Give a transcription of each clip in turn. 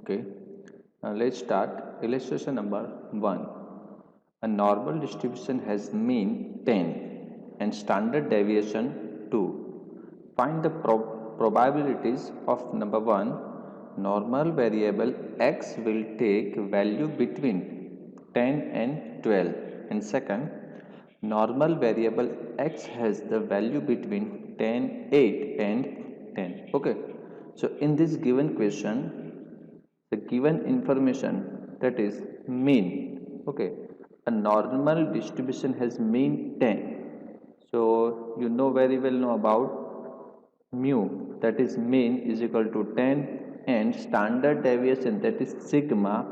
Okay, let's start. Illustration number 1. A normal distribution has mean 10 and standard deviation 2. Find the probabilities of number 1. Normal variable x will take value between 10 and 12. And second, normal variable x has the value between 10, 8 and 10. Okay, so in this given question, the given information, that is mean. Okay, a normal distribution has mean 10, so you know very well know about mu, that is mean is equal to 10, and standard deviation, that is sigma,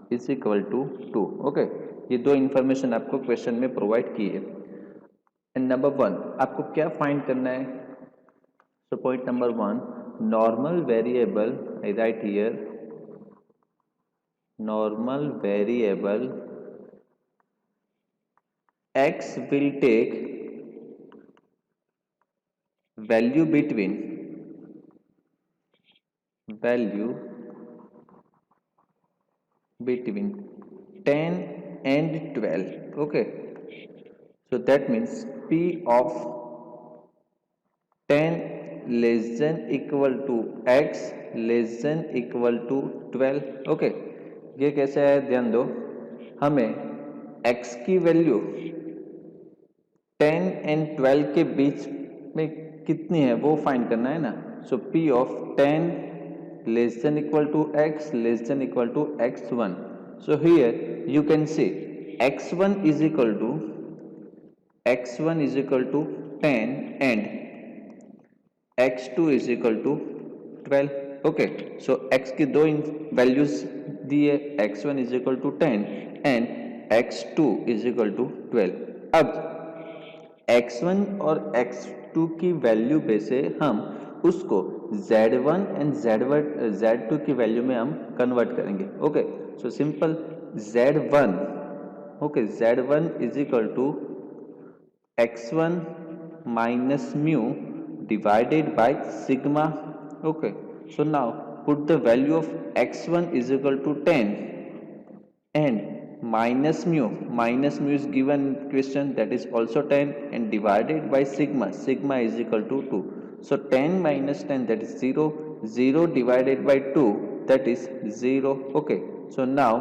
is equal to 2. Okay, ये दो information आपको question में provide की है. And number 1 आपको क्या find करना है? So point number 1, normal variable, I right here normal variable x will take value between 10 and 12. Okay, so that means p of 10 less than equal to x less than equal to 12. Okay, ये कैसे है ध्यान दो, हमें x की value 10 and 12 के बीच में कितनी है वो फाइंड करना है ना. So p of 10 less than equal to x less than equal to x1. So here you can see x1 is equal to 10 and x2 is equal to 12. Okay, so x की दो values दी है, x1 is equal to 10 and x2 is equal to 12. अब x1 और x2 की value पे से हम उसको z1 एंड z2 की वैल्यू में हम कन्वर्ट करेंगे. Okay, so simple z1, okay, z1 is equal to x1 minus mu divided by sigma. Okay, so now put the value of x1 is equal to 10 and minus mu is given in question, that is also 10, and divided by sigma is equal to 2. So 10 minus 10, that is 0, 0 divided by 2, that is 0. Okay, so now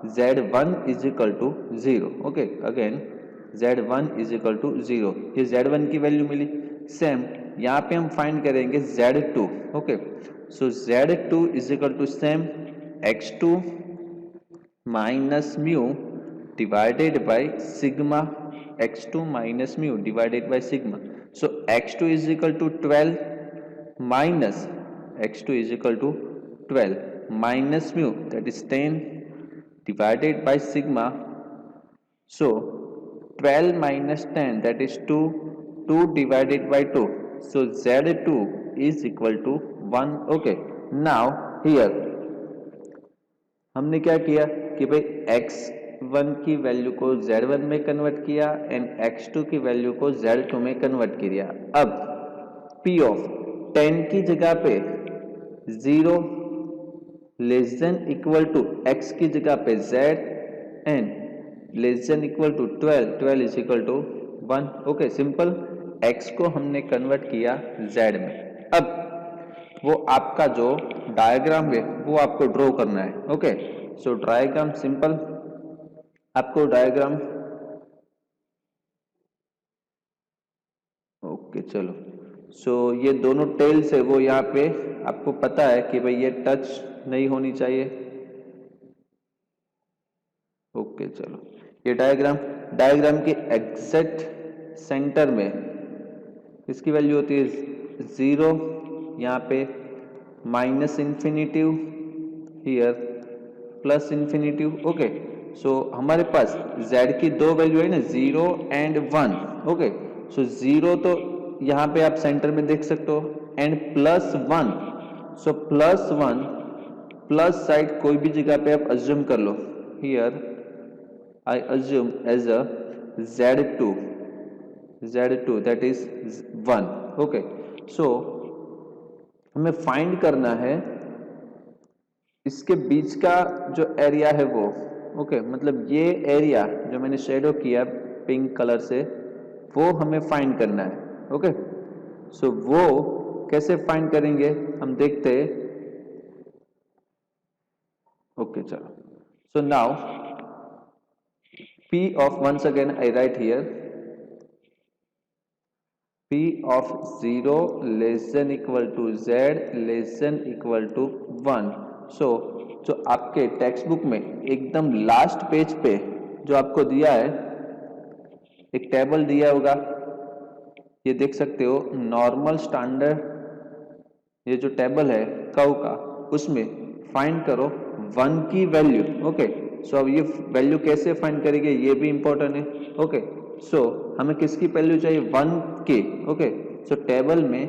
z1 is equal to 0. Okay, again z1 is equal to 0. ये z1 की value मिली. Same यहाँ पे हम find करेंगे z2. Okay, so z2 is equal to same x2 minus mu divided by sigma, x2 minus mu divided by sigma. So x2 is equal to 12 minus x2 is equal to 12 minus mu, that is 10 divided by sigma. So 12 minus 10, that is 2, 2 divided by 2. So z2 is equal to 1. Okay, now here हमने क्या किया कि भाई x1 की value को z1 में convert किया and x2 की वैल्यू को z2 में कन्वर्ट किया. अब p ऑफ 10 की जगह पे 0 less than equal to x की जगह पे z and less than equal to 12 is equal to 1. Okay, simple x को हमने कन्वर्ट किया z में. अब वो आपका जो डायग्राम है वो आपको ड्रॉ करना है. ओके, सो डायग्राम सिंपल, आपको डायग्राम, ओके चलो, सो ये दोनों टेल्स है वो यहाँ पे आपको पता है कि भाई ये टच नहीं होनी चाहिए. ओके चलो, ये डायग्राम के एग्जैक्ट सेंटर में इसकी वैल्यू होती है 0, यहाँ पे minus infinitive, here plus infinitive. Okay, so हमारे पास z की दो वैल्यू है ना, 0 एंड 1. ओके, सो 0 तो यहाँ पे आप सेंटर में देख सकते हो and plus 1. So plus 1 plus side कोई भी जगह पे आप अज्यूम कर लो. Here I assume as a z2, that is 1. Okay, so हमें फाइंड करना है इसके बीच का जो एरिया है वो ओके मतलब ये एरिया जो मैंने शेडो किया पिंक कलर से वो हमें फाइंड करना है ओके। सो वो कैसे फाइंड करेंगे हम देखते हैं ओके चलो। So now p of once again I write here p of 0 less than equal to z less than equal to 1। सो जो आपके टेक्स्ट बुक में एकदम लास्ट पेज पे जो आपको दिया है एक टेबल दिया होगा, ये देख सकते हो नॉर्मल स्टैंडर्ड, ये जो टेबल है कर्व का उसमें फाइंड करो 1 की वैल्यू ओके। सो अब ये वैल्यू कैसे फाइंड करेंगे ये भी इंपॉर्टेंट है ओके। सो हमें किसकी वैल्यू चाहिए 1 के ओके। सो टेबल में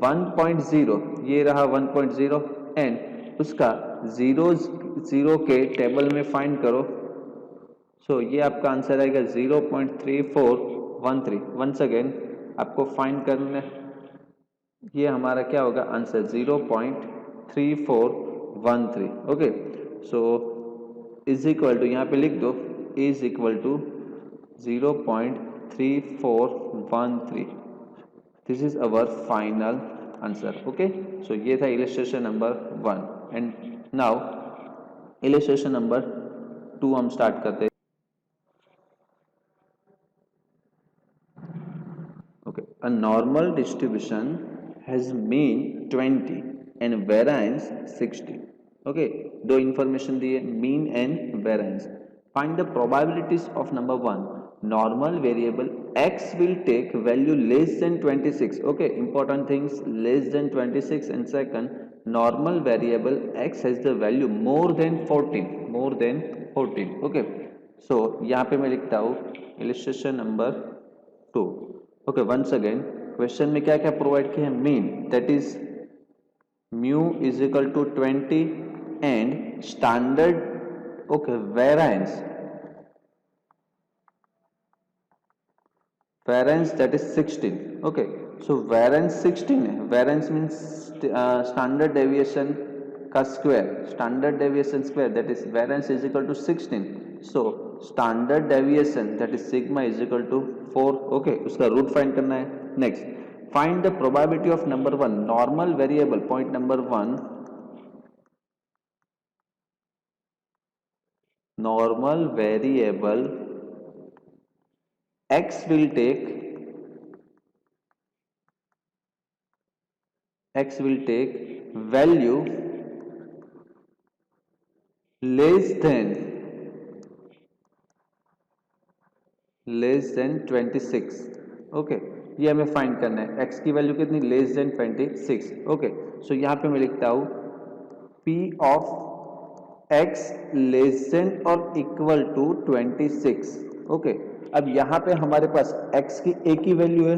1.0 ये रहा 1.0 एंड उसका 0 के टेबल में फाइंड करो। सो ये आपका आंसर आएगा 0.3413। वंस अगेन आपको फाइंड करना, ये हमारा क्या होगा answer 0.3413 okay. So is equal to यहाँ पे लिख दो is equal to 0.3413। This is our final answer okay. So ये था illustration number 1 and now illustration number 2 हम स्टार्ट करते हैं okay. A normal distribution has mean 20 and variance 60 okay। दो information दिए mean and variance। find the probabilities of number 1 normal variable x will take value less than 26 okay। important things less than 26 and second normal variable x has the value more than 14 okay। so यहाँ पे मैं लिखता हूँ illustration number 2 okay. Once again question में क्या क्या provide किया है mean that is mu is equal to 20 and standard okay variance that is 16 okay. So variance 16 है, वेरिएंस मींस स्टैंडर्ड डेविएशन का square, standard deviation square that is variance is equal to 16। So standard deviation that is sigma is equal to 4 okay. उसका root find करना है। Next find the probability of number 1 normal variable point number 1 normal variable x will take value less than 26 okay. ये हमें find करना है x की value कितनी less than 26 okay. So यहाँ पे मैं लिखता हूँ p of x less than और इक्वल टू 26 ओके। अब यहाँ पे हमारे पास x की एक ही वैल्यू है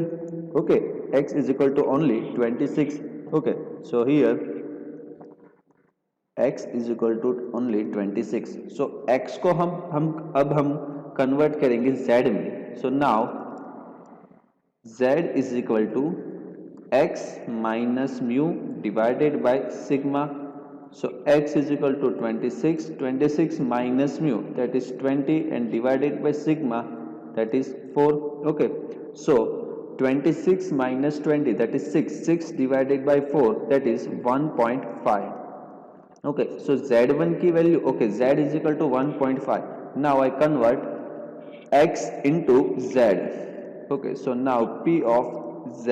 okay, x is equal to only 26 okay. So here x is equal to only 26। So x को हम कन्वर्ट करेंगे z में। So now z is equal to x minus mu divided by sigma. So x is equal to 26 minus mu that is 20 and divided by sigma that is 4 okay। So 26 minus 20 that is 6 divided by 4 that is 1.5 okay। So z1 की value okay z is equal to 1.5। now I convert x into z okay। so now p of z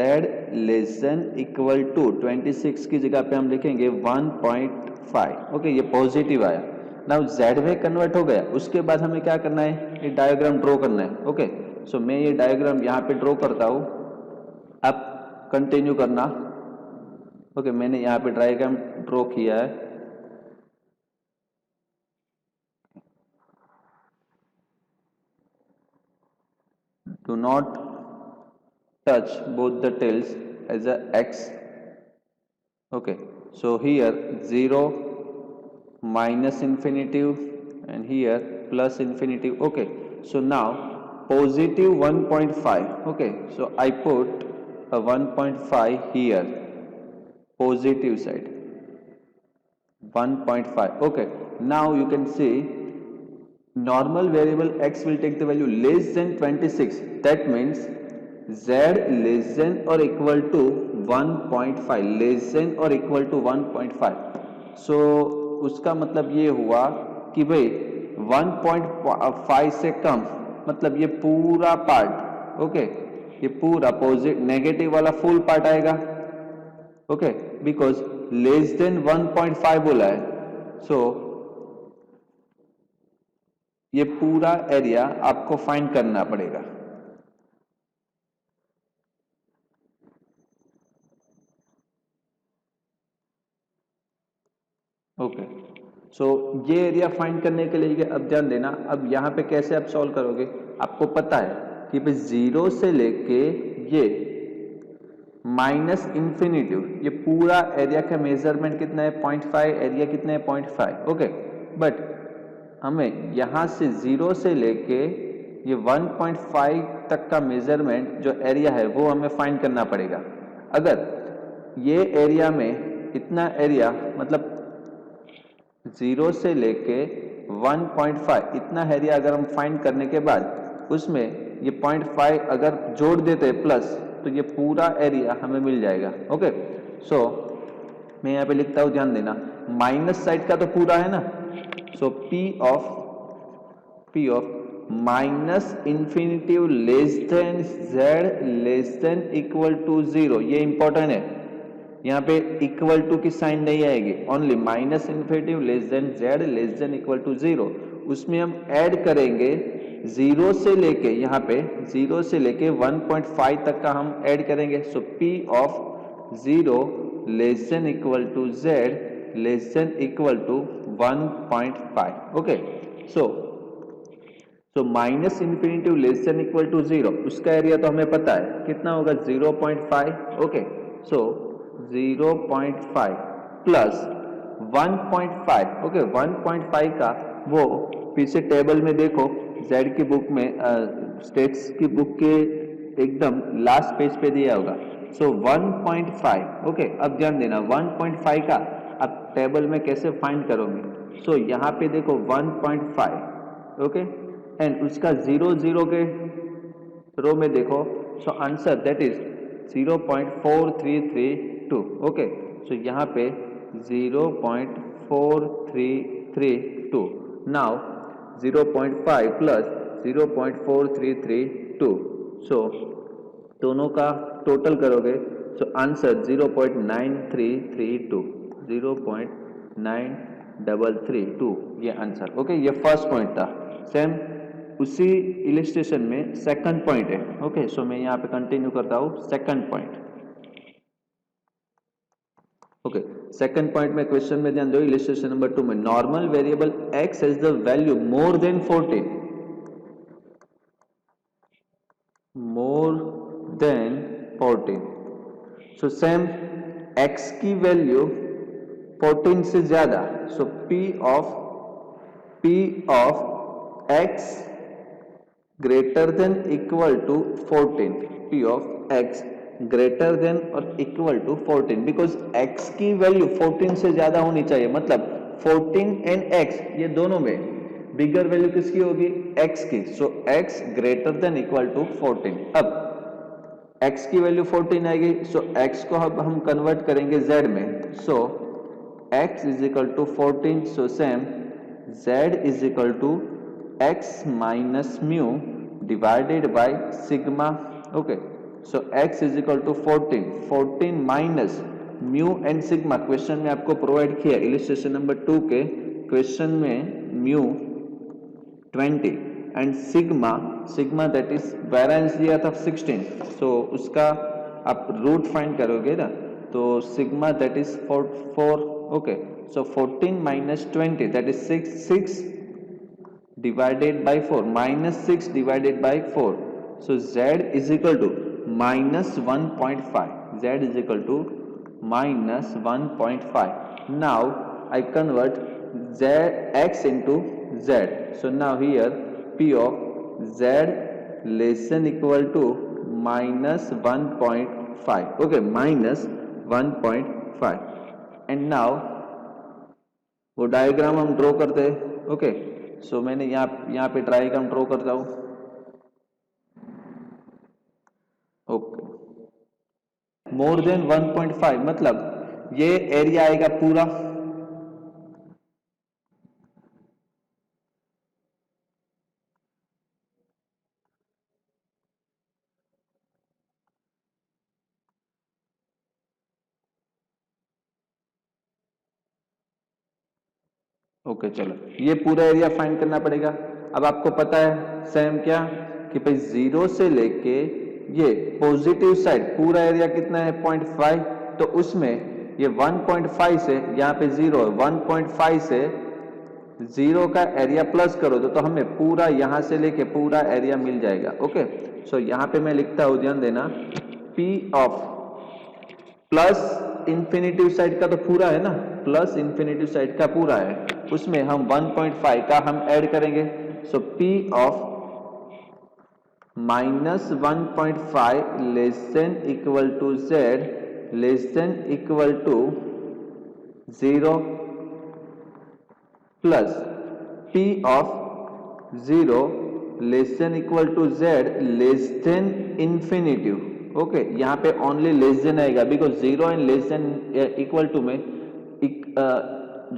less than equal to 26 की जगह पे हम लिखेंगे 1.5 okay. ये positive आया। Now z में convert हो गया। उसके बाद हमें क्या करना है ये डायग्राम ड्रॉ करना है ओके। सो मैं ये डायग्राम यहाँ पे ड्रॉ करता हूँ, आप कंटिन्यू करना ओके। मैंने यहाँ पे डायग्राम ड्रॉ किया है do not touch both the tails as a x okay। so here 0 minus infinitive and here plus infinitive okay। so now positive 1.5 okay। so I put a 1.5 here positive side 1.5. Okay, now you can see normal variable x will take the value less than 26. That means z less than or equal to 1.5, less than or equal to 1.5. so उसका मतलब ये हुआ कि भाई 1.5 से कम, मतलब ये पूरा पार्ट, ओके, ये पूरा पॉजिटिव नेगेटिव वाला फुल पार्ट आएगा, ओके, बिकॉज लेस देन 1.5 बोला है। सो ये पूरा एरिया आपको फाइंड करना पड़ेगा। ओके, सो ये एरिया फाइंड करने के लिए अब ध्यान देना, अब यहाँ पे कैसे आप सॉल्व करोगे, आपको पता है कि भाई 0 से लेके ये माइनस इंफिनिटिव, ये पूरा एरिया का मेजरमेंट कितना है 0.5, एरिया कितना है 0.5, ओके, बट हमें यहाँ से 0 से लेके ये 1.5 तक का मेजरमेंट जो एरिया है वो हमें फाइंड करना पड़ेगा। अगर ये एरिया में इतना एरिया, मतलब 0 से लेके 1.5 इतना एरिया अगर हम फाइंड करने के बाद उसमें ये 0.5 अगर जोड़ देते प्लस, तो ये पूरा एरिया हमें मिल जाएगा। ओके, सो मैं यहाँ पे लिखता हूँ, ध्यान देना, माइनस साइड का तो पूरा है ना, so P of minus infinitive less than z less than equal to 0, ये इंपॉर्टेंट है, यहाँ पे इक्वल टू की साइन नहीं आएगी, only minus infinitive less than z less than equal to 0, उसमें हम ऐड करेंगे 0 से लेके, यहाँ पे 0 से लेके 1.5 तक का हम ऐड करेंगे। So P of 0 less than equal to z less than equal to 1.5। Okay, so minus infinitive less than equal to 0, उसका एरिया तो हमें पता है कितना होगा 0.5। ओके, सो 0.5 प्लस 1.5, ओके, 1.5 का वो पीछे टेबल में देखो, जेड की बुक में स्टेट्स की बुक के एकदम लास्ट पेज पे दिया होगा। सो 1.5, ओके, अब ध्यान देना 1.5 का अब टेबल में कैसे फाइंड करोगे, सो यहाँ पे देखो 1.5, ओके, एंड उसका 0 के रो में देखो, so answer that is 0.4332, okay, so यहाँ पे 0.4332, नाउ 0.5 प्लस 0.4332, सो दोनों का टोटल करोगे, सो आंसर 0.9332, 0.9332 ये आंसर। ओके, ये फर्स्ट पॉइंट था। सेम उसी इलिस्ट्रेशन में सेकंड पॉइंट है। ओके, सो मैं यहाँ पे कंटिन्यू करता हूँ second point. Okay, second point में क्वेश्चन में ध्यान दो, इलिस्ट्रेशन नंबर 2 में normal variable x has the value more than 14, more than 14, so same x की वैल्यू 14 से ज्यादा, so p of x greater than equal to 14, p of x greater than और equal to 14, because x की value 14 से ज्यादा होनी चाहिए, मतलब 14 एंड x ये दोनों में बिगर वैल्यू किसकी होगी, x की, so x greater than equal to 14। अब x की वैल्यू 14 आएगी, सो x को अब हम कन्वर्ट करेंगे z में, so x is equal to 14, so same z is equal to x minus mu divided by sigma. Okay, so x is equal to 14 minus mu and sigma, question में आपको provide किया illustration number 2 के question में mu 20 and sigma that is variance दिया था 16, सो उसका आप root find करोगे ना, तो sigma that is 4, okay, so 14 minus 20 that is 6 divided by 4, minus 6 divided by 4, so z is equal to minus 1.5, z is equal to minus 1.5. now I convert z x into z, so now here p of z less than equal to minus 1.5, okay, minus 1.5, and now वो diagram हम draw करते हैं। Okay, सो मैंने यहाँ पे diagram draw करता हूँ। Okay, more than 1.5 मतलब ये एरिया आएगा पूरा। ओके चलो, ये पूरा एरिया फाइंड करना पड़ेगा। अब आपको पता है सेम क्या कि भाई जीरो से लेके ये पॉजिटिव साइड पूरा एरिया कितना है 0.5, तो उसमें ये 1.5 से यहाँ पे जीरो है, 1.5 से जीरो का एरिया प्लस करो तो हमें पूरा यहां से लेके पूरा एरिया मिल जाएगा। ओके, सो यहाँ पे मैं लिखता हूं, ध्यान देना, P of plus infinitive side का तो पूरा है ना, प्लस इंफिनिटिव साइड का पूरा है, उसमें हम 1.5 का हम ऐड करेंगे। So P of -1.5 less than equal to Z less than equal to 0 plus P of 0 less than equal to Z less than infinitive. Okay, यहाँ पे ओनली लेस देन आएगा because 0 and less than equal to में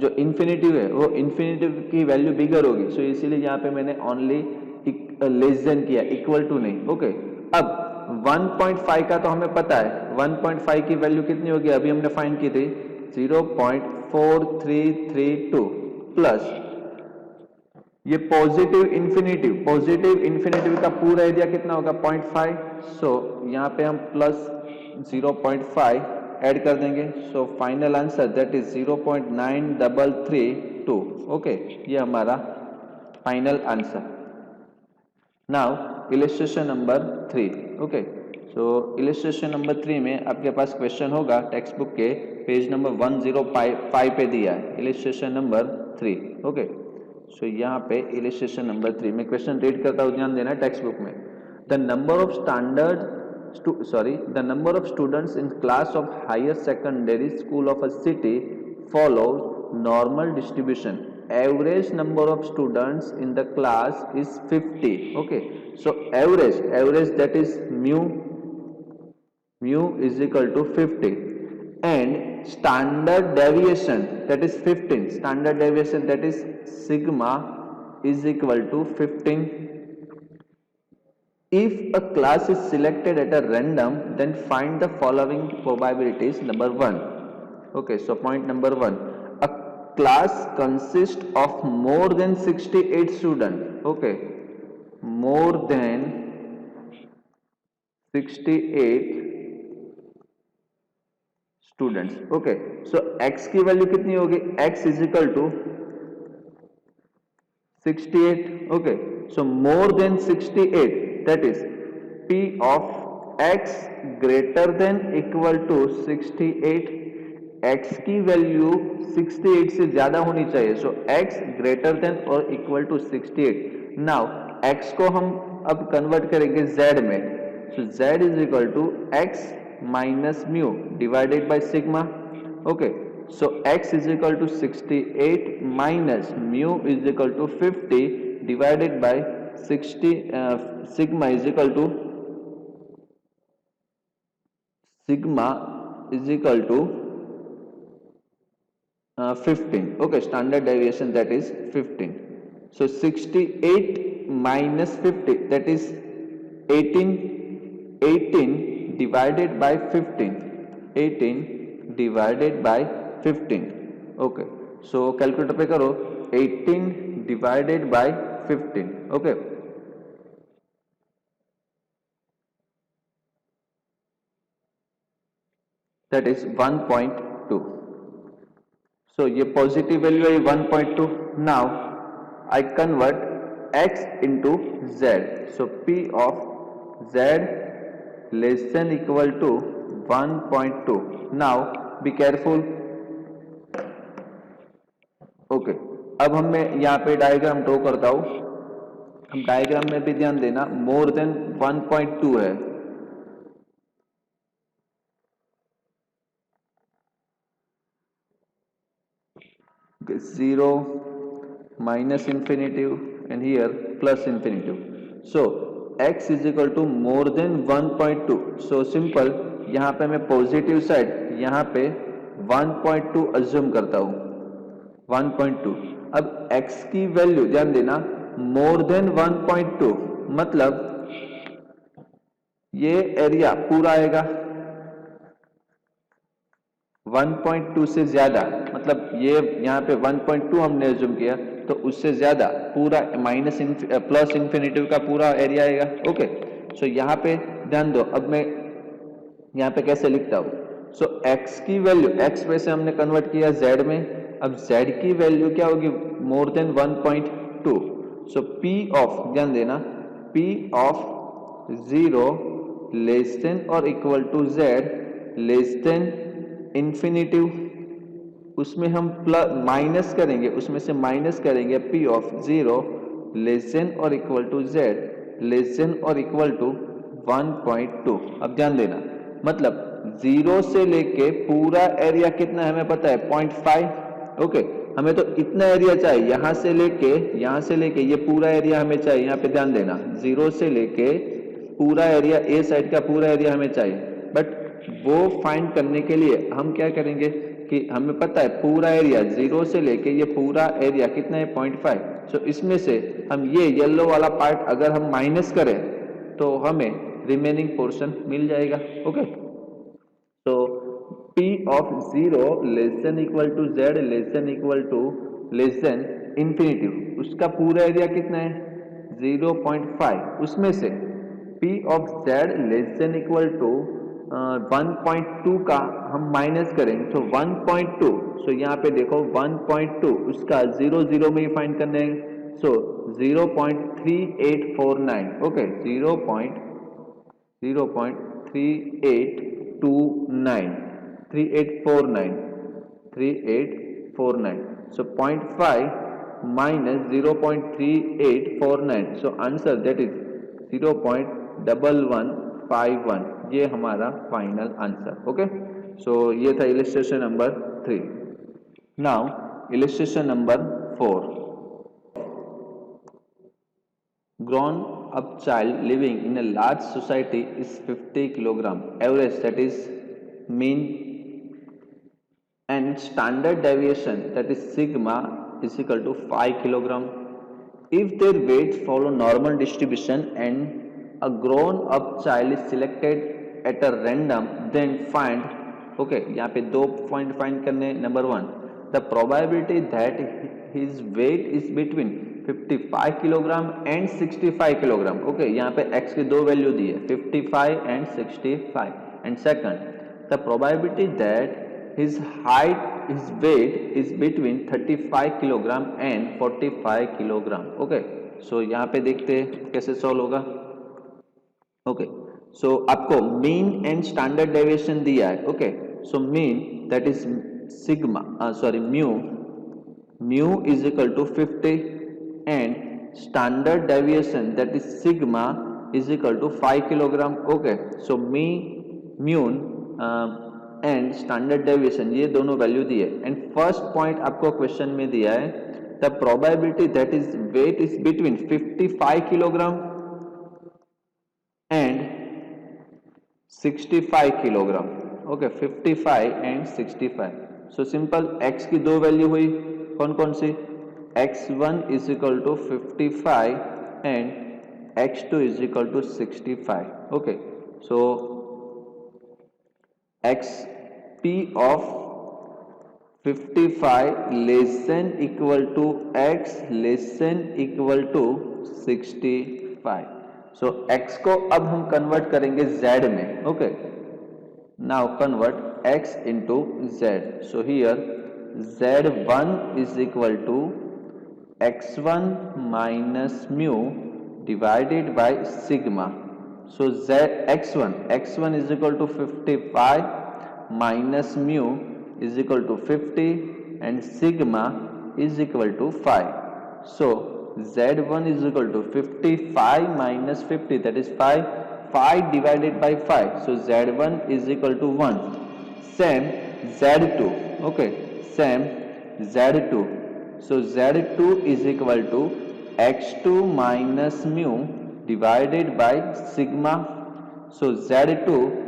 जो infinitive है वो infinitive की value बिगर होगी, सो इसीलिए यहाँ पे मैंने ओनली लेस देन किया, इक्वल टू नहीं। ओके, अब 1.5 का तो हमें पता है, 1.5 की वैल्यू कितनी होगी, अभी हमने फाइंड की थी 0.4332 प्लस ये पॉजिटिव इन्फिनिटिव का पूरा एरिया कितना होगा 0.5, सो यहाँ पे हम प्लस 0.5 ऐड कर देंगे। So final answer that is 0.9332। Okay, ये हमारा final answer. Now illustration number 3। Okay, so illustration number 3 में आपके पास क्वेश्चन होगा टेक्स्ट बुक के पेज नंबर 105 पे दिया है, इलिस्ट्रेशन नंबर 3। ओके, सो यहाँ पे इलिस्ट्रेशन नंबर 3 में क्वेश्चन रीड करता हूँ, ध्यान देना टेक्स्ट बुक में। The number of the number of students in class of higher secondary school of a city follows normal distribution. Average number of students in the class is 50. Okay, so average that is mu is equal to 50 and standard deviation that is 15, standard deviation that is sigma is equal to 15. If a class is selected at a random, then find the following probabilities. Number 1. Okay, so point number 1. A class consists of more than 68 students. Okay, more than 68 students. Okay, so x की value कितनी होगी, x is equal to 68. Okay, so more than 68, that is P of x greater than equal to 68. x की value 68 से ज्यादा होनी चाहिए, so x greater than और equal to 68। Now x को हम अब कन्वर्ट करेंगे z में, so z is equal to x minus mu divided by sigma. Okay, so x is equal to 68 minus mu is equal to 50 divided by 60, sigma is equal to 15. Okay, standard deviation that is 15. So 68 minus 50 that is 18 divided by 15, 18 divided by 15. Okay, so calculator पे करो 18 divided by 15. Okay, that is 1.2. So ये positive value है 1.2. Now I convert x into z, so p of z less than equal to 1.2. now be careful. Okay, अब हम मैं यहाँ पे diagram draw करता हूँ, हम डायग्राम में भी ध्यान देना, मोर देन 1.2 है। 0 minus infinitive and here plus infinitive. So x is equal to more than 1.2. So simple, यहाँ पे मैं पॉजिटिव साइड यहाँ पे 1.2 अज्यूम करता हूँ 1.2. अब x की वैल्यू ध्यान देना मोर देन 1.2 मतलब ये एरिया पूरा आएगा 1.2 से ज्यादा, मतलब ये यहाँ पे 1.2 हमने अज्यूम किया तो उससे ज्यादा पूरा माइनस प्लस इंफिनिटिव का पूरा एरिया आएगा. ओके, सो यहाँ पे ध्यान दो. अब मैं यहाँ पे कैसे लिखता हूँ. सो x की वैल्यू x में से हमने कन्वर्ट किया z में. अब z की वैल्यू क्या होगी more than 1.2. So p of, ध्यान देना, p ऑफ 0 लेस देन और equal to z less than infinitive. उसमें हम प्लस माइनस करेंगे, उसमें से माइनस करेंगे p ऑफ 0 लेस देन और equal to z less than और इक्वल टू 1.2. अब ध्यान देना, मतलब 0 से लेके पूरा एरिया कितना है हमें पता है 0.5. ओके, हमें तो इतना एरिया चाहिए, यहाँ से लेके ये पूरा एरिया हमें चाहिए. यहाँ पे ध्यान देना 0 से लेके पूरा एरिया, ए साइड का पूरा एरिया हमें चाहिए. बट वो फाइंड करने के लिए हम क्या करेंगे कि हमें पता है पूरा एरिया 0 से लेके ये पूरा एरिया कितना है 0.5. सो इसमें से हम ये येलो वाला पार्ट अगर हम माइनस करें तो हमें रिमेनिंग पोर्शन मिल जाएगा. ओके, तो p of 0 less than equal to z less than equal to less than infinitive, उसका पूरा एरिया कितना है 0.5. उसमें से p of z less than equal to 1.2 का हम माइनस करेंगे तो 1.2. सो यहाँ पे देखो 1.2 उसका 0 में ही फाइंड करने हैं. सो 0.3849. Okay, 0.3849. So 0.5 minus 0.3849. So answer that is 0.1151. ये हमारा फाइनल आंसर. ओके, सो ये था illustration number 3. Now illustration number 4. Grown up child living in a large society is 50 kilogram. Average, that is mean, and standard deviation, that is sigma, is equal to 5 kilogram. If their weights follow normal distribution and a grown up child is selected at a random, then find. Okay, यहाँ पे दो point find करने. Number 1, the probability that his weight is between 55 kilogram and 65 kilogram. Okay, यहाँ पे x की दो value दी है 55 and 65. And second, the probability that his weight is between 35 kilogram and 45 kilogram. Okay, so यहाँ पे देखते हैं कैसे सॉल्व होगा. ओके, सो आपको मीन एंड स्टैंडर्ड डेविएशन दिया है. Okay, so mean that is sigma, mu is equal to 50 and standard deviation, that is sigma, is equal to 5 kilogram. Okay, so mean and standard deviation ये दोनों value दिए. And first point आपको question में दिया है the probability that is weight is between 55 kilogram and 65 kilogram. Okay, 55 and 65. So simple, x की दो value हुई कौन कौन सी, x1 is equal to 55 and x2 is equal to 65. Okay, so p of 55 less than equal to x less than equal to 65. So x को अब हम convert करेंगे z में. Okay, now convert x into z. So here z1 is equal to x1 minus mu divided by sigma. So x1 is equal to 55 minus mu is equal to 50 and sigma is equal to 5. So z1 is equal to 55 minus 50, that is 5 divided by 5. So z1 is equal to 1. Same z2. Okay, same Z2. So Z2 is equal to x2 minus mu divided by sigma. So Z2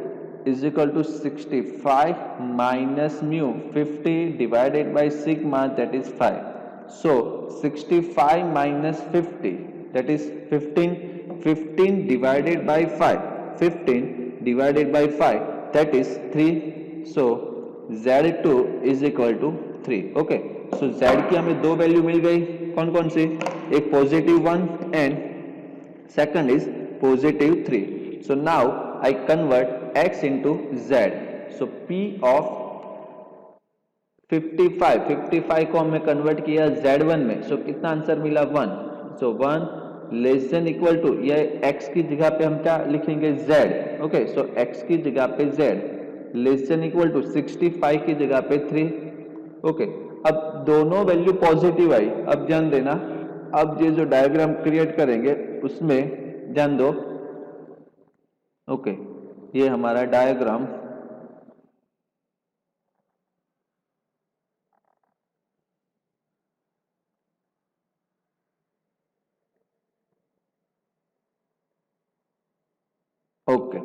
is equal to 65 minus mu 50 divided by sigma, that is 5. So 65 minus 50, that is 15. 15 divided by 5, 15 divided by 5, that is 3. So Z2 is equal to 3. Okay, so Z की हमें दो value मिल गई, कौन कौन सी, एक positive 1 and second is positive 3. So now I convert x into z. So p of 55 को हमने convert किया z1 में. So कितना आंसर मिला 1. So 1 less than equal to, यह x की जगह पे हम क्या लिखेंगे z. ओके, सो x की जगह पे z less than equal to 65 की जगह पे 3. ओके, अब दोनों वैल्यू पॉजिटिव आई. अब ध्यान देना, अब ये जो डायग्राम क्रिएट करेंगे उसमें ध्यान दो. ओके, ये हमारा डायग्राम ओके.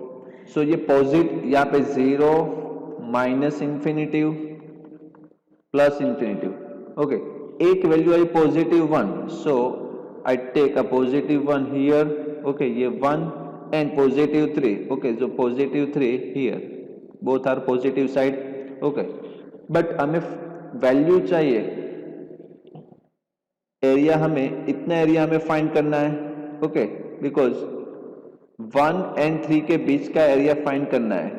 सो ये पॉजिटिव, यहाँ पे 0 minus infinitive plus infinitive. Okay, एक value I positive 1. So I take a positive 1 here. Okay, ये 1 and positive 3. okay, so positive 3 here, both are positive side. okay, but हमें value चाहिए, area हमें इतना area हमें find करना है. Okay, because 1 and 3 के बीच का एरिया फाइंड करना है.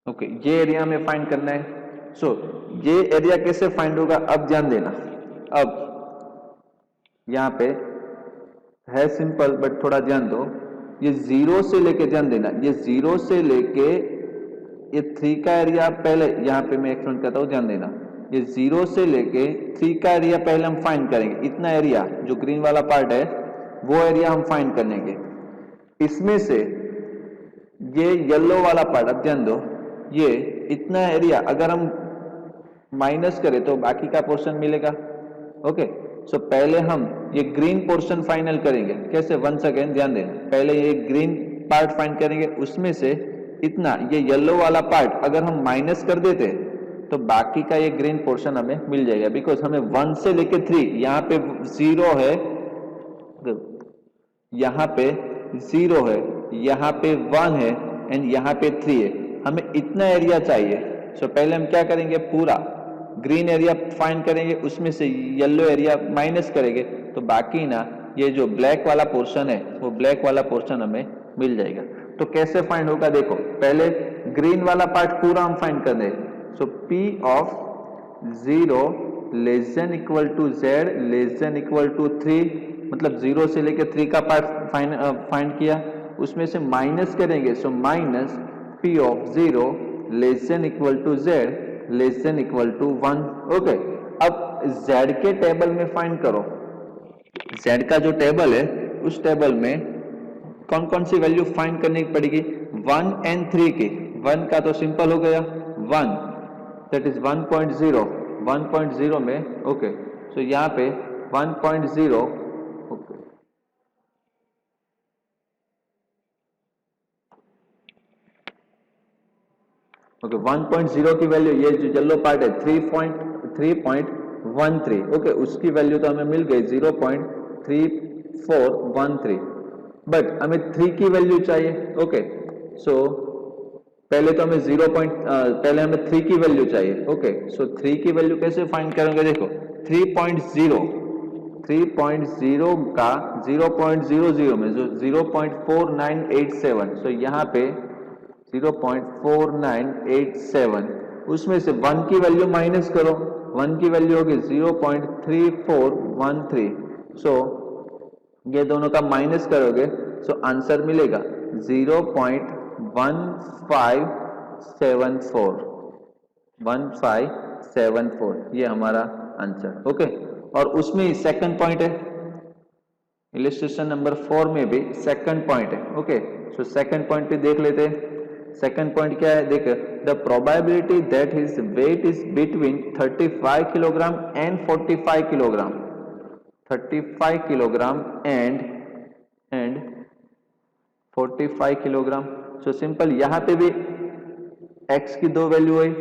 ओके, ये एरिया हमें फाइंड करना है. सो ये एरिया कैसे फाइंड होगा, अब ध्यान देना. अब यहां पे है सिंपल, बट थोड़ा ध्यान दो. ये 0 से लेके, ध्यान देना, ये 0 से लेके ये 3 का एरिया पहले, यहां पे मैं एक्सप्लेन करता हूं, ध्यान देना. ये 0 से लेके 3 का एरिया पहले हम फाइंड करेंगे. इतना एरिया जो ग्रीन वाला पार्ट है वो एरिया हम फाइंड करेंगे. इसमें से ये येलो वाला पार्ट, अब ध्यान दो, ये इतना एरिया अगर हम माइनस करें तो बाकी का पोर्शन मिलेगा. ओके, सो पहले हम ये ग्रीन पोर्शन फाइनल करेंगे. कैसे, वंस अगेन ध्यान देना, पहले ये ग्रीन पार्ट फाइंड करेंगे, उसमें से इतना ये येलो वाला पार्ट अगर हम माइनस कर देते तो बाकी का ये ग्रीन पोर्शन हमें मिल जाएगा. बिकॉज हमें 1 से लेके 3, यहाँ पे 0 है, यहाँ पे 0 है, यहाँ पे 1 है एंड यहाँ पे 3 है. हमें इतना एरिया चाहिए. सो पहले हम क्या करेंगे, पूरा ग्रीन एरिया फाइंड करेंगे, उसमें से येलो एरिया माइनस करेंगे, तो बाकी ना ये जो ब्लैक वाला पोर्शन है वो ब्लैक वाला पोर्शन हमें मिल जाएगा. तो कैसे फाइंड होगा, देखो, पहले ग्रीन वाला पार्ट पूरा हम फाइंड कर दें. So P of 0 less than equal to Z less than equal to 3, मतलब 0 से लेकर 3 का पार्ट फाइंड किया, उसमें से माइनस करेंगे. So minus P of 0 less than equal to Z less than equal to 1. Okay, अब Z के टेबल में फाइंड करो. Z का जो टेबल है उस टेबल में कौन कौन सी वैल्यू फाइंड करनी पड़ेगी, 1 and 3 की. 1 का तो सिंपल हो गया, 1 दैट इज 1.0. 1.0 में ओके, सो यहाँ पे 1.0. ओके, ओके, 1.0 की वैल्यू, ये जो येलो पार्ट है 3.13. ओके, उसकी वैल्यू तो हमें मिल गई 0.3413. बट हमें 3 की वैल्यू चाहिए. ओके, सो पहले तो हमें पहले हमें 3 की वैल्यू चाहिए. ओके, सो 3 की वैल्यू कैसे फाइंड करेंगे, देखो 3.0 का 0.00 में जो 0.4987, सो यहाँ पे 0.4987, उसमें से 1 की वैल्यू माइनस करो. 1 की वैल्यू होगी 0.3413. सो ये दोनों का माइनस करोगे, सो आंसर मिलेगा 0.1574. ये हमारा आंसर. ओके, और उसमें सेकंड पॉइंट है, इलिस्ट्रेशन नंबर 4 में भी सेकंड पॉइंट है। ओके, सो सेकंड पॉइंट पे देख लेते हैं। सेकंड पॉइंट क्या है, देख, the probability that his weight is between 35 kilogram and 45 kilogram, 35 kilogram and 45 kilogram. So simple, यहाँ पे भी x की दो वैल्यू है,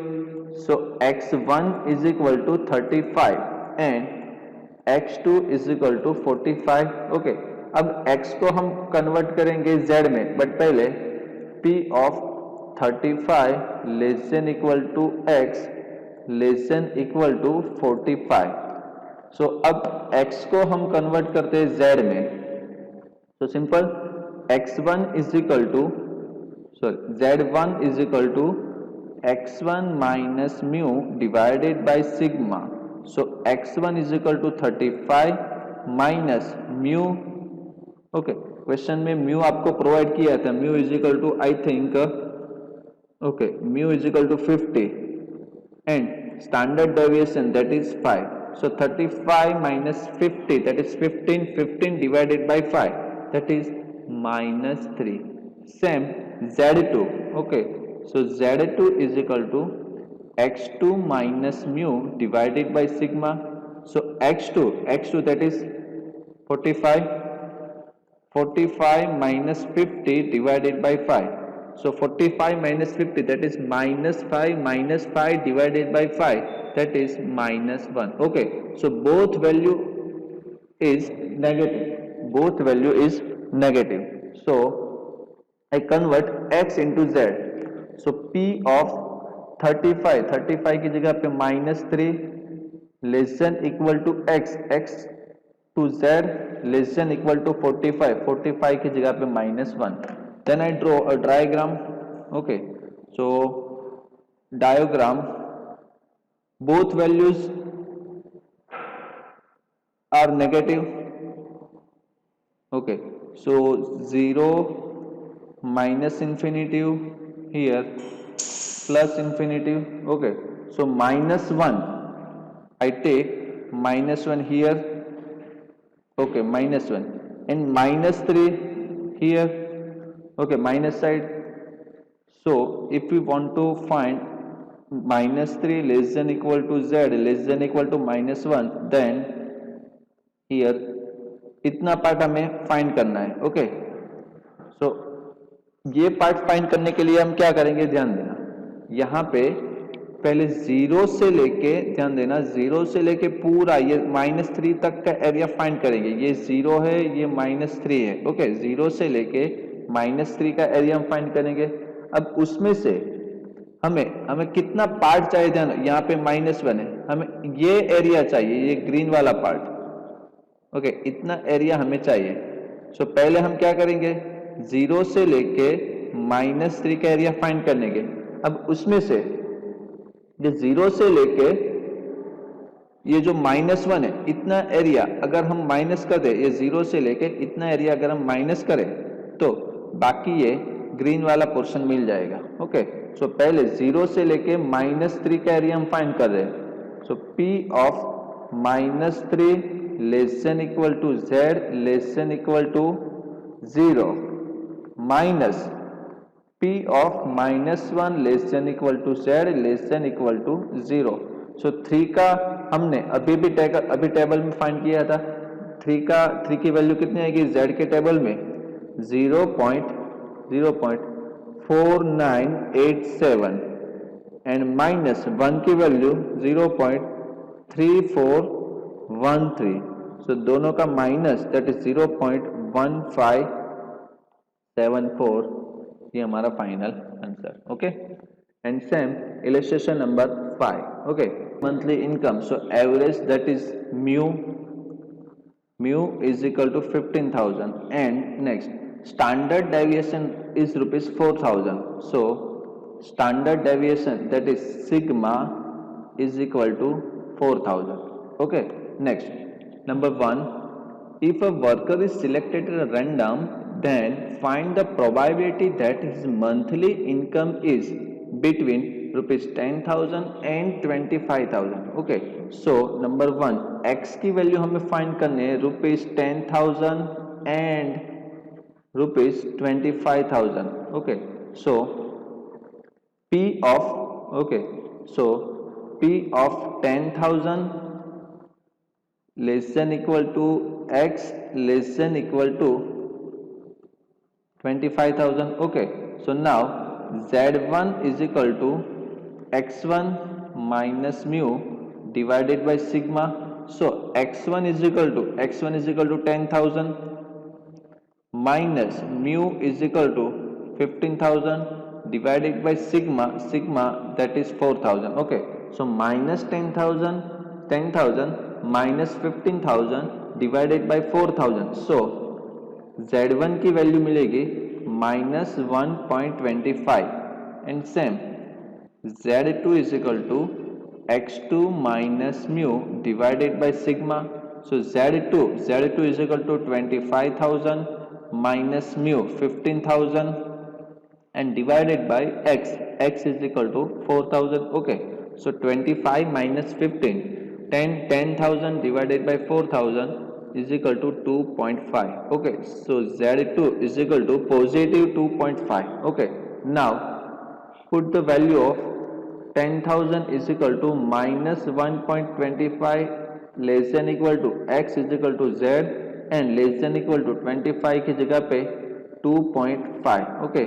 so x1 is equal to 35 and x2 is equal to 45। Okay, अब x को हम कन्वर्ट करेंगे z में, बट पहले p of 35 less than equal to x less than equal to 45। So अब x को हम कन्वर्ट करते हैं z में, तो simple x1 is equal to z1 is equal to x1 minus mu divided by sigma. So x1 is equal to 35 minus mu. Okay, question में mu आपको provide किया था, mu is equal to I think, okay, mu is equal to 50 and standard deviation that is 5। So 35 minus 50, that is 15, 15 divided by 5, that is minus 3. Same Z2, okay, so Z2 is equal to x2 minus mu divided by sigma. So x2 that is 45, 45 minus 50 divided by 5. So 45 minus 50, that is minus 5 divided by 5, that is minus 1. Okay, so both value is negative, both value is negative. So I convert x into z. So p of 35 की जगह पे minus 3 less than equal to x to z less than equal to 45 की जगह पे -1. Then I draw a diagram. Okay, so diagram, both values are negative. Okay, so 0 minus infinitive here plus infinitive. Okay, so -1 I take -1 here. Okay, -1 and -3 here. Okay, minus side. So if we want to find -3 less than equal to z less than equal to -1, then here इतना part हमें find करना है. Okay, so ये part find करने के लिए हम क्या करेंगे, ध्यान देना, यहाँ पे पहले 0 से लेके, ध्यान देना, 0 से लेके पूरा ये -3 तक का एरिया फाइंड करेंगे. ये 0 है, ये -3 है. ओके, 0 से लेके -3 का एरिया हम फाइंड करेंगे. अब उसमें से हमें कितना पार्ट चाहिए, ध्यान, यहाँ पे -1 है, हमें ये एरिया चाहिए, ये ग्रीन वाला पार्ट. ओके, इतना एरिया हमें चाहिए. सो पहले हम क्या करेंगे, 0 से लेके -3 का एरिया फाइंड करेंगे. अब उसमें से ये 0 से लेके ये जो -1 है, इतना एरिया अगर हम माइनस कर दे, ये 0 से लेके इतना एरिया अगर हम माइनस करें तो बाकी ये ग्रीन वाला पोर्शन मिल जाएगा. ओके, सो पहले 0 से लेके -3 का एरिया हम फाइंड कर रहे हैं. So P of -3 less than equal to z less than equal to 0 minus P of -1 less than equal to z less than equal to 0. So 3 का हमने अभी टेबल में फाइंड किया था. 3 की वैल्यू कितनी आएगी, z के टेबल में 0.4987 एंड -1 की वैल्यू 0.3413. सो दोनों का माइनस, दैट इज 0.1574. ये हमारा final answer. Okay, and same illustration number 5. Okay, monthly income, so average that is mu is equal to 15,000 and next standard deviation is rupees 4,000. So standard deviation, that is sigma, is equal to 4,000. Okay, next number 1, if a worker is selected at random, then find the probability that his monthly income is between rupees 10,000 and 25,000. Okay, so number 1, x की value हमें find करनी है ₹10,000 and ₹25,000. Okay, so p of okay so p of 10,000 less than equal to x less than equal to 25,000. Okay, so now z1 is equal to x1 minus mu divided by sigma. So x1 is equal to 10,000 minus mu is equal to 15,000 divided by sigma that is 4,000. Okay, so minus 10,000 minus 15,000 divided by 4,000. So z1 की value मिलेगी -1.25 and same z2 is equal to x2 minus mu divided by sigma. So z2 is equal to 25,000 minus mu 15,000 and divided by x is equal to 4,000. Okay, so 25 minus 15 10,000 divided by 4,000 is equal to 2.5. Okay, so z2 is equal to positive 2.5. Okay, now put the value of 10,000 is equal to minus 1.25 less than equal to x is equal to z and less than equal to 25 की जगह पे 2.5. Okay,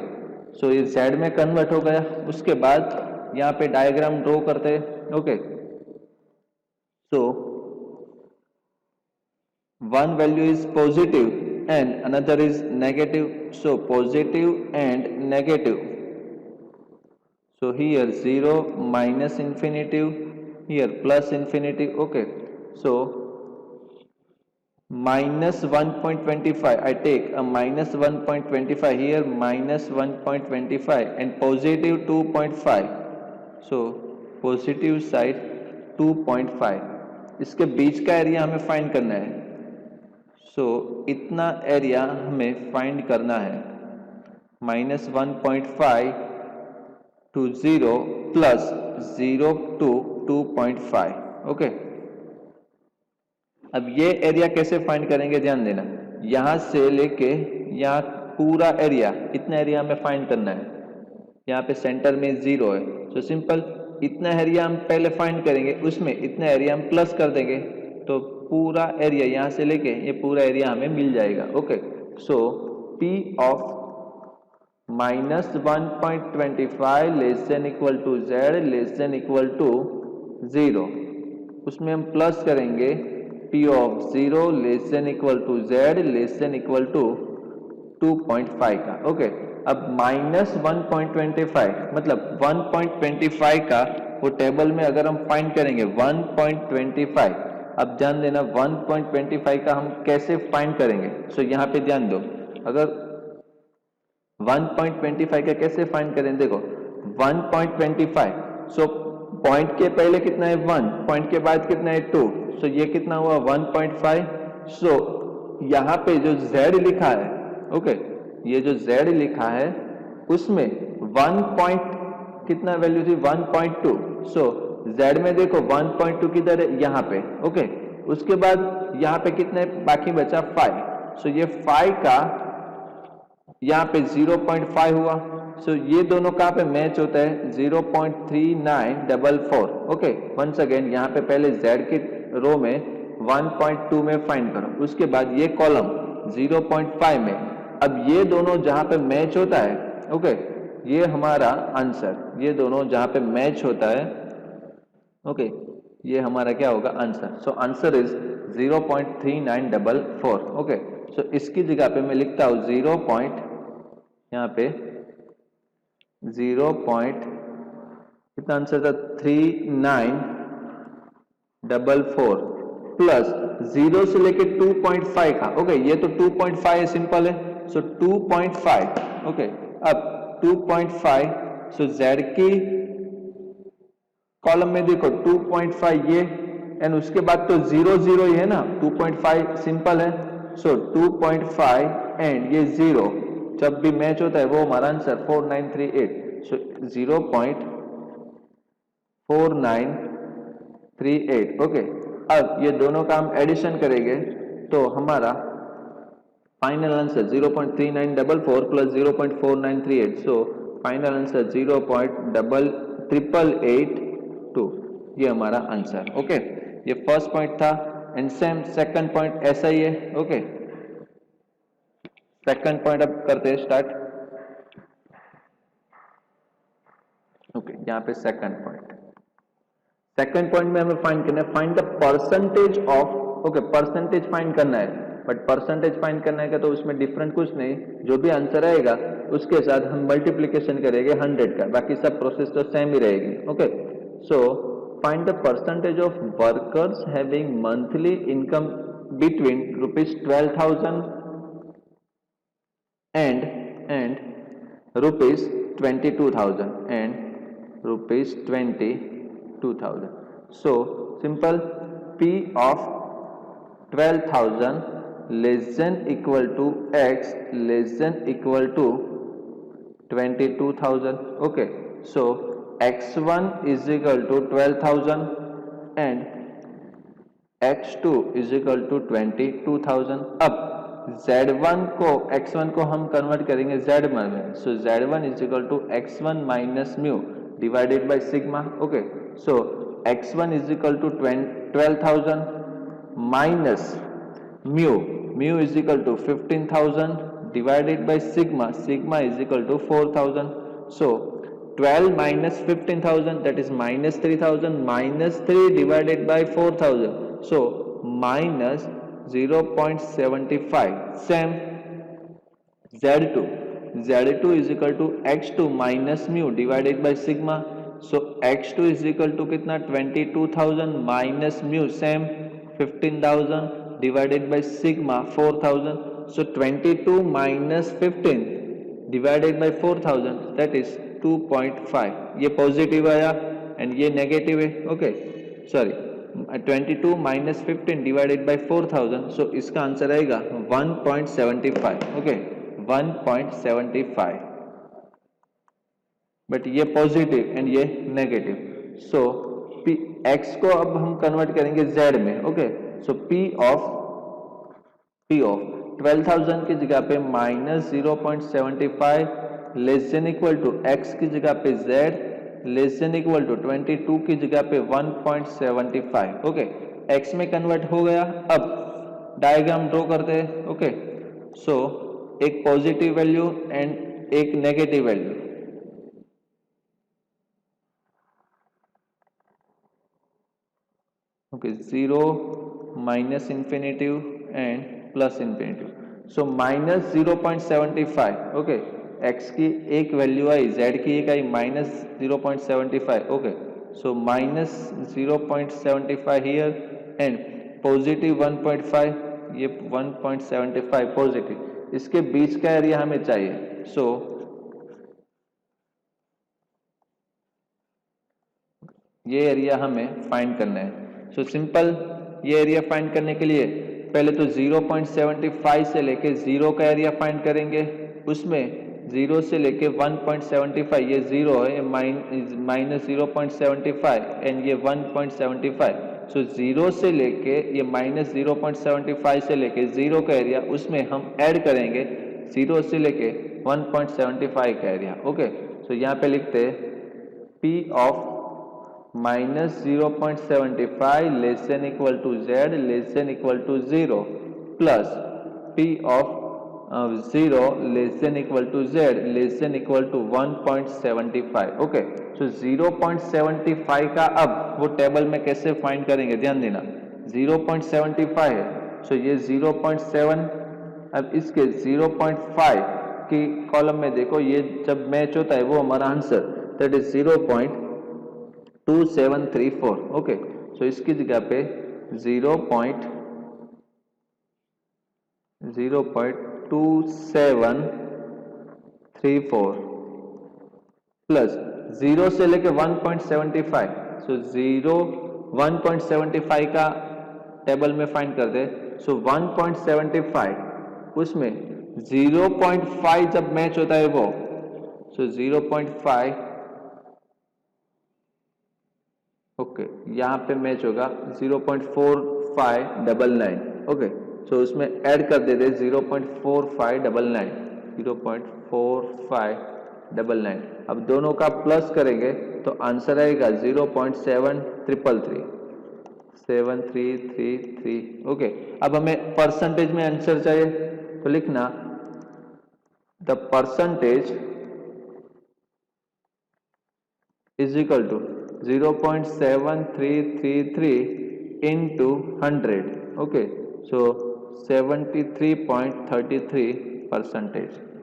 so ये z में convert हो गया. उसके बाद यहाँ पे डायग्राम ड्रॉ करते हैं. Okay, so one value is positive and another is negative. So positive and negative. So here 0 minus infinity, here plus infinity. Okay, so minus 1.25, I take a minus 1.25 here, minus 1.25 and positive 2.5. So positive side 2.5. इसके बीच का area हमें find करना है. सो इतना area हमें find करना है. minus 1.5 to 0 plus 0 to 2.5. Okay, अब ये एरिया कैसे फाइंड करेंगे, ध्यान देना. यहां से लेके यहाँ पूरा एरिया, इतना एरिया हमें फाइंड करना है. यहाँ पे सेंटर में 0 है. तो सिंपल इतना एरिया हम पहले फाइंड करेंगे, उसमें इतना एरिया हम प्लस कर देंगे तो पूरा एरिया यहाँ से लेके ये पूरा एरिया हमें मिल जाएगा. Okay, so P of minus 1.25 less than equal to z less than equal to 0, उसमें हम प्लस करेंगे P of 0 less than equal to z less than equal to 2.5 का. ओके, अब minus 1.25 मतलब 1.25 का वो टेबल में अगर हम फाइंड करेंगे 1.25. अब ध्यान देना 1.25 का हम कैसे फाइंड करेंगे. सो यहाँ पे ध्यान दो, अगर 1.25 का कैसे फाइंड करें. देखो 1.25, सो पॉइंट के पहले कितना है 1, पॉइंट के बाद कितना है 2, सो ये कितना हुआ 1.5. सो यहाँ पे जो z लिखा है, ओके, ये जो z लिखा है उसमें 1 पॉइंट कितना वैल्यू थी 1.2. सो z में देखो 1.2 किधर है, यहाँ पे. ओके, उसके बाद यहाँ पे कितने बाकी बचा 5. सो ये 5 का यहाँ पे 0.5 हुआ. सो ये दोनों कहाँ पे मैच होता है 0.3944. ओके, वंस अगेन यहाँ पे पहले z के रो में 1.2 में फाइंड करो, उसके बाद ये कॉलम 0.5 में. अब ये दोनों जहाँ पे मैच होता है, ओके, ये हमारा आंसर, ये दोनों जहाँ पे मैच होता है, ओके, ये हमारा क्या होगा answer. So answer is 0.3944. Okay, so इसकी जगह पे मैं लिखता हूँ 0. यहाँ पे 0. कितना आंसर था 3944 प्लस 0 से लेके 2.5 का. ओके, ये तो 2.5 है, सिंपल है. सो 2.5. ओके, अब 2.5. सो z की कॉलम में देखो 2.5 ये एंड उसके बाद तो 0 0 ही है ना, 2.5 सिंपल है. सो 2.5 एंड ये 0 जब भी मैच होता है वो हमारा आंसर 4938. सो 0.4938. ओके, अब ये दोनों का हम एडिशन करेंगे तो हमारा फाइनल आंसर 0.3944 प्लस 0.4938, सो फाइनल आंसर 0.8882, ये हमारा आंसर। ओके, ये फर्स्ट पॉइंट था। एंड सेम सेकंड पॉइंट ऐसा ही है। ओके, सेकंड पॉइंट अब करते हैं स्टार्ट। ओके, यहाँ पे सेकंड पॉइंट में हमें फाइंड करना है, find the percentage of. Okay, percentage find करना है, बट परसेंटेज फाइंड करना है तो उसमें डिफरेंट कुछ नहीं, जो भी आंसर आएगा उसके साथ हम मल्टीप्लीकेशन करेंगे 100 का, बाकी सब प्रोसेस तो सेम ही रहेगी। Okay, so find the percentage of workers having monthly income between ₹12,000 and ₹22,000 and ₹22,000. So simple, P of 12,000 less than equal to X less than equal to 22,000. Okay, so X1 is equal to 12,000 and X2 is equal to 22,000. अब Z1 को X1 को हम convert करेंगे Z1 में, so Z1 is equal to X1 minus mu divided by sigma. Okay, so X1 is equal to 12,000 minus mu, mu is equal to 15,000 divided by sigma, sigma is equal to 4,000। So 12 minus 15,000, that is minus 3,000, minus 3 divided by 4,000, so minus 0.75. Same Z2 is equal to X2 minus mu divided by sigma, so X2 is equal to कितना 22,000 minus mu, same 15,000 divided by sigma 4,000, so 22 minus 15 divided by 4,000, that is 2.5. ये positive आया and ये negative है। Okay, sorry 22 minus 15 divided by 4,000, सो इसका answer आएगा 1.75। Okay, 1.75, but ये positive and ये negative. सो x को अब हम कन्वर्ट करेंगे जेड में। ओके, सो P ऑफ 12,000 की जगह पे minus 0.75 less than equal to x की जगह पे z less than equal to 22 की जगह पे 1.75। ओके, x में कन्वर्ट हो गया। अब डायग्राम ड्रॉ करते हैं। ओके, सो एक पॉजिटिव वैल्यू एंड एक negative value. Okay, 0 minus infinitive and plus infinitive, so minus 0.75। Okay, x की एक वैल्यू आई, z की एक I, minus 0.75। Okay, so minus 0.75 here and positive 1.5, ये 1.75 पॉजिटिव, इसके बीच का एरिया हमें चाहिए। सो ये एरिया हमें फाइंड करना है। सो सिंपल, ये एरिया फाइंड करने के लिए पहले तो 0.75 से लेके 0 का एरिया फाइंड करेंगे, उसमें 0 से लेके 1.75, ये 0 है, माइनस 0.75 एंड ये 1.75, सो 0 से लेके ये माइनस 0.75 से लेके 0 का एरिया, उसमें हम ऐड करेंगे 0 से लेके 1.75 का एरिया। ओके, सो यहाँ पे लिखते हैं P of minus 0.75 less than equal to z less than equal to 0 plus P of 0 less than equal to z less than equal to 1.75। Okay, सो 0.75 का अब वो टेबल में कैसे फाइंड करेंगे, ध्यान देना। 0.75 है, सो ये 0.7, अब इसके 0.5 की कॉलम में देखो, ये जब मैच होता है वो हमारा answer, that is 0.2734। Okay, so इसकी जगह पे 0.2734 प्लस 0 से लेके 1.75, सो 1.75 का टेबल में फाइंड कर दे, सो 1.75 उसमें 0.5 जब मैच होता है वो, सो 0.5 ओके, यहाँ पे मैच होगा 0.4599। ओके, सो उसमें ऐड कर देते 0.4599, 0.4599। अब दोनों का प्लस करेंगे तो आंसर आएगा 0.7333, 7333। ओके, अब हमें परसेंटेज में आंसर चाहिए तो लिखना the percentage is equal to 0.7333 into 100. Okay, so 73.33%.